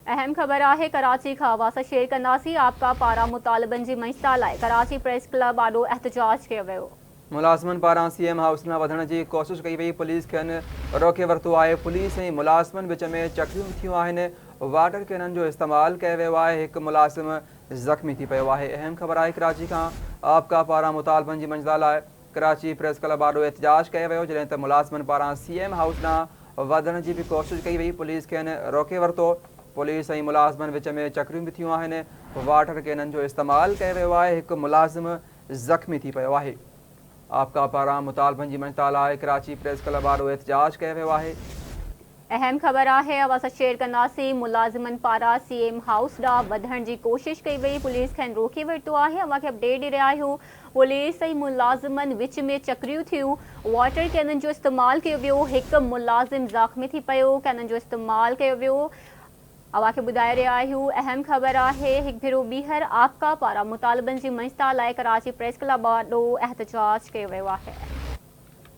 अहम ख़बर है कराची खां वासा शेर कंदासीं आपका पारा मुतालबन जी मंशता लाइ कराची प्रेस क्लब आॾो एहतजाज कियो वियो। मुलाज़िमनि पारां सीएम हाउस न वधण जी कोशिश कई वई, पुलिस खेनि रोके वरितो आहे। पुलिस ऐं मुलाज़िमनि विच में चकरियूं थियूं आहिनि, वाटर कैनन जो इस्तेमालु कयो वियो आहे। हिकु मुलाज़िम ज़ख़्मी थी पियो आहे। अहम ख़बर आहे कराची खां आपका पारां मुतालबनि जी मंशता लाइ कराची प्रेस क्लब आॾो एहतजाज कयो वियो, जॾहिं त मुलाज़िमनि पारां सीएम हाउस न वधण जी बि कोशिश कई वई। पुलिस खेनि रोके वरितो। पुलिस ऐं मुलाज़िमनि विच में चकरियूं बि थियूं आहिनि, वाटर कैनन जो इस्तेमालु कयो वियो आहे। हिकु मुलाज़िम ज़ख़्मी थी पियो आहे। आपका पारां मुतालबनि जी मंशता लाइ कराची प्रेस क्लब आॾो एहतजाज कयो वियो आहे। अहम ख़बर है असां शेयर कंदासीं मुलाज़िमनि पारां सीएम हाउस ॾांहुं वधण जी कोशिश कई वई, पुलिस खेनि रोके वरितो आहे। अव्हां खे अपडेट ॾेई रहिया आहियूं। पुलिस ऐं मुलाज़िमनि विच में चकरियूं थियूं, वाटर कैनन जो इस्तेमालु कयो वियो। हिकु मुलाज़िम ज़ख़्मी थी पियो, कैनन जो इस्तेमालु कयो वियो। अव्हां खे ॿुधाए रहिया आहियूं। अहम ख़बर आहे हिकु भेरो ॿीहर आपका पारां मुतालबनि जी मंशता लाइ कराची प्रेस क्लब आॾो एहतजाज कयो वियो आहे।